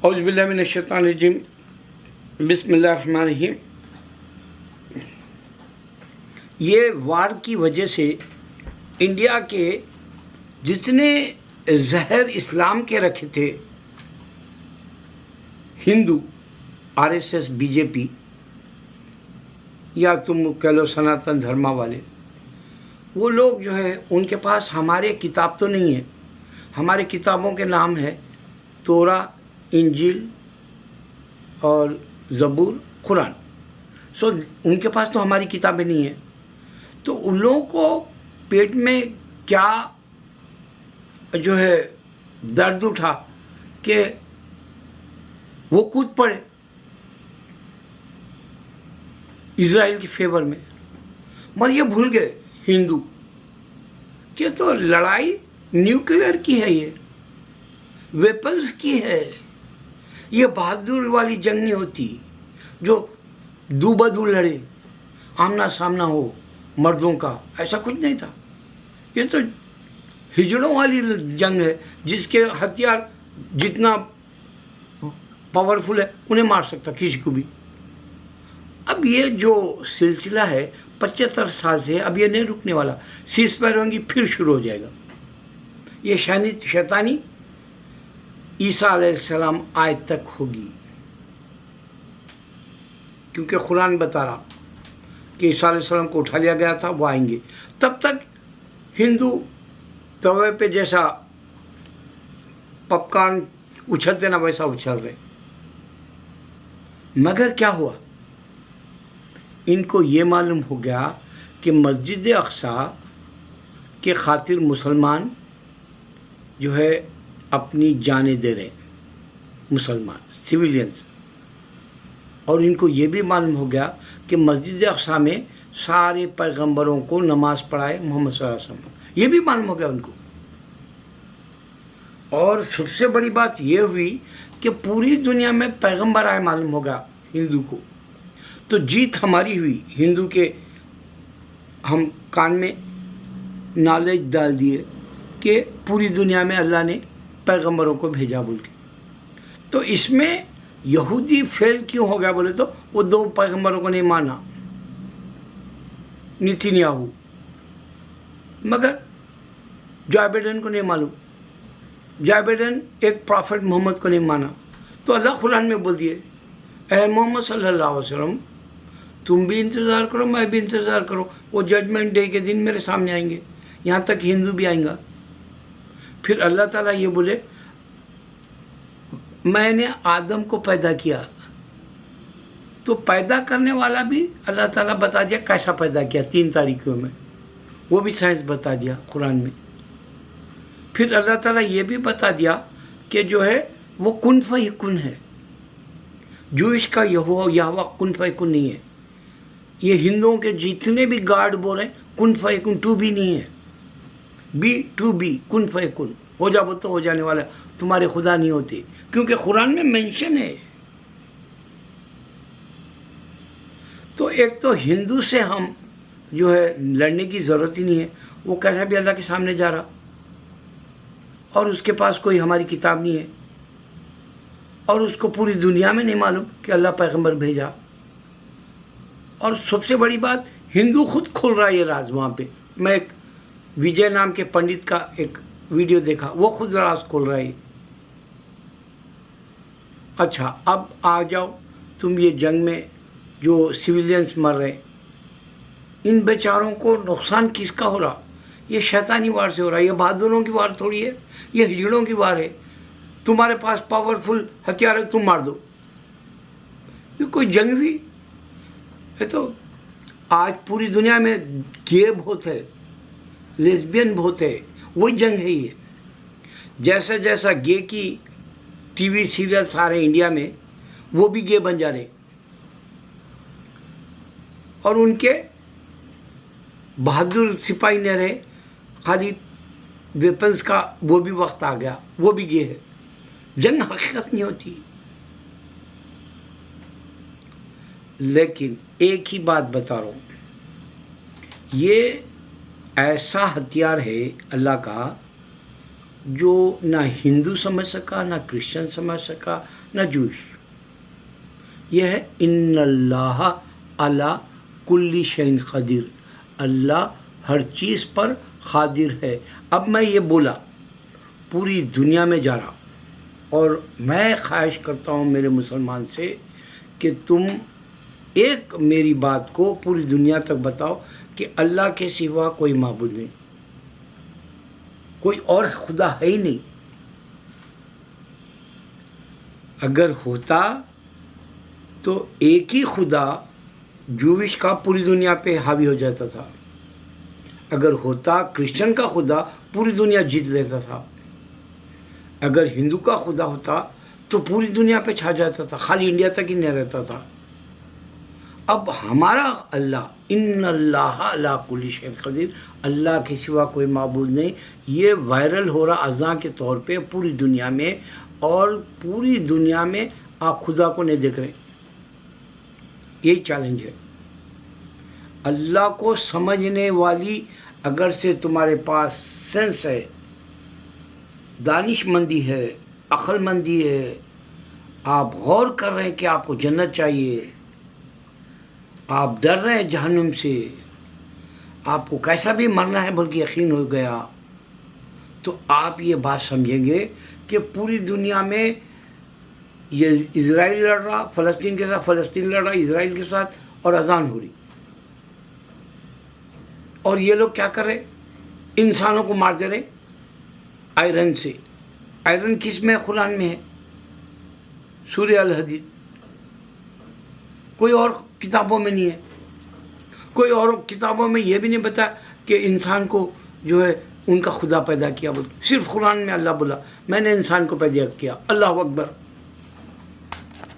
औज़ु बिल्लाहि मिनश शैतानिर रजीम, बिस्मिल्लाहिर रहमानिर रहीम। ये वार की वजह से इंडिया के जितने जहर इस्लाम के रखे थे, हिंदू, आरएसएस, बीजेपी या तुम कह लो सनातन धर्मा वाले, वो लोग जो है उनके पास हमारे किताब तो नहीं है। हमारे किताबों के नाम है तोरा, इंजील और ज़बूर, कुरान। सो उनके पास तो हमारी किताबें नहीं है। तो उन लोगों को पेट में क्या जो है दर्द उठा कि वो कूद पड़े इज़राइल के फेवर में, मगर ये भूल गए हिंदू कि तो लड़ाई न्यूक्लियर की है, ये वेपन्स की है। ये बहादुर वाली जंग नहीं होती जो दू बदू लड़े, आमना सामना हो मर्दों का, ऐसा कुछ नहीं था। ये तो हिजड़ों वाली जंग है जिसके हथियार जितना पावरफुल है उन्हें मार सकता किसी को भी। अब ये जो सिलसिला है 75 साल से, अब ये नहीं रुकने वाला। सीज फायर होंगी फिर शुरू हो जाएगा। ये शैतानी ईसा अलैहिस्सलाम आयत तक होगी, क्योंकि कुरान बता रहा कि ईसा अलैहिस्सलाम को उठा लिया गया था, वो आएंगे। तब तक हिंदू तवे पे जैसा पॉपकॉर्न उछलते ना वैसा उछल रहे। मगर क्या हुआ, इनको ये मालूम हो गया कि मस्जिद अक्सा के खातिर मुसलमान जो है अपनी जानें दे रहे, मुसलमान सिविलियंस। और इनको ये भी मालूम हो गया कि मस्जिद अक्सा में सारे पैगंबरों को नमाज पढ़ाए मोहम्मद सल्लल्लाहु अलैहि वसल्लम, ये भी मालूम हो गया उनको। और सबसे बड़ी बात ये हुई कि पूरी दुनिया में पैगंबर आए मालूम हो गया हिंदू को। तो जीत हमारी हुई हिंदू के। हम कान में नॉलेज डाल दिए कि पूरी दुनिया में अल्लाह ने पैगंबरों को भेजा बोल के। तो इसमें यहूदी फेल क्यों हो गया बोले तो वो 2 पैगंबरों को नहीं माना, नेतन्याहू, मगर जो बाइडेन को नहीं मालूम। जो बाइडेन एक प्रॉफिट मोहम्मद को नहीं माना। तो अल्लाह कुरान में बोल दिए, ऐ मोहम्मद सल्लल्लाहु अलैहि वसल्लम, तुम भी इंतज़ार करो, मैं भी इंतज़ार करो, वो जजमेंट डे के दिन मेरे सामने आएंगे। यहाँ तक हिंदू भी आएंगा। फिर अल्लाह ताला ये बोले, मैंने आदम को पैदा किया। तो पैदा करने वाला भी अल्लाह ताला बता दिया कैसा पैदा किया 3 तारीखों में, वो भी साइंस बता दिया कुरान में। फिर अल्लाह ताला ये भी बता दिया कि जो है वो कुन फयकुन है। जूश का यहोवा कुन फयकुन नहीं है। ये हिंदुओं के जितने भी गार्ड बोल रहे हैं कुन फयकुन, टू भी नहीं है, बी टू बी, कुन फयकुन, हो जा वो तो हो जाने वाला। तुम्हारे खुदा नहीं होते, क्योंकि कुरान में मेंशन है। तो एक तो हिंदू से हम जो है लड़ने की ज़रूरत ही नहीं है। वो कैसा भी अल्लाह के सामने जा रहा और उसके पास कोई हमारी किताब नहीं है और उसको पूरी दुनिया में नहीं मालूम कि अल्लाह पैगंबर भेजा। और सबसे बड़ी बात, हिंदू खुद खोल रहा है ये राज वहाँ पे। मैं एक विजय नाम के पंडित का एक वीडियो देखा, वो खुद राज खोल रहा है। अच्छा, अब आ जाओ तुम ये जंग में जो सिविलियंस मर रहे, इन बेचारों को नुकसान किसका हो रहा? ये शैतानी वार से हो रहा है। ये बहादुरों की वार थोड़ी है, ये हिजड़ों की वार है। तुम्हारे पास पावरफुल हथियार है, तुम मार दो। ये कोई जंग भी है? तो आज पूरी दुनिया में गे बहुत है, लेस्बियन बहुत है, वही जंग है ये। जैसा जैसा गे की टीवी सीरियल्स आ रहे हैं इंडिया में, वो भी गे बन जा रहे और उनके बहादुर सिपाही नहीं रहे, खाली वेपन्स का वो भी वक्त आ गया, वो भी गे है। जंग हकीकत नहीं होती। लेकिन एक ही बात बता रहा हूँ, ये ऐसा हथियार है अल्लाह का جو نہ ہندو سمجھ سکا، نہ کرسچن سمجھ سکا، نہ جوش. یہ ہے ان اللہ علی کل شیء قدیر. اللہ ہر چیز پر قادر ہے. اب میں یہ بولا پوری دنیا میں جا رہا، اور میں خواہش کرتا ہوں میرے مسلمان سے کہ تم ایک میری بات کو پوری دنیا تک بتاؤ کہ اللہ کے سوا کوئی معبود نہیں، کوئی اور خدا ہے ہی نہیں. اگر ہوتا تو ایک ہی خدا جوش کا پوری دنیا پہ حاوی ہو جاتا تھا. اگر ہوتا کرسچن کا خدا پوری دنیا جیت لیتا تھا. اگر ہندو کا خدا ہوتا تو پوری دنیا پہ چھا جاتا تھا، خالی انڈیا تک ہی نہیں رہتا تھا. اب ہمارا اللہ ان اللہ علی کل شیء قدیر، اللہ کے سوا کوئی معبود نہیں، یہ وائرل ہو رہا اذان کے طور پہ پوری دنیا میں، اور پوری دنیا میں آپ خدا کو نہیں دیکھ رہے. یہی چیلنج ہے. اللہ کو سمجھنے والی اگر سے تمہارے پاس سینس ہے، دانش مندی ہے، عقل مندی ہے، آپ غور کر رہے ہیں کہ آپ کو جنت چاہیے، آپ ڈر رہے ہیں جہنم سے، آپ کو کیسا بھی مرنا ہے بلکہ یقین ہو گیا، تو آپ یہ بات سمجھیں گے کہ پوری دنیا میں یہ اسرائیل لڑ رہا فلسطین کے ساتھ، فلسطین لڑ رہا اسرائیل کے ساتھ، اور اذان ہو رہی. اور یہ لوگ کیا کر رہے؟ انسانوں کو مار دے رہے آئرن سے. آئرن کس میں؟ قرآن میں ہے، سورہ الحدید. کوئی اور کتابوں میں نہیں ہے. کوئی اور کتابوں میں یہ بھی نہیں بتا کہ انسان کو جو ہے ان کا خدا پیدا کیا. بول صرف قرآن میں اللہ بولا میں نے انسان کو پیدا کیا. اللہ اکبر.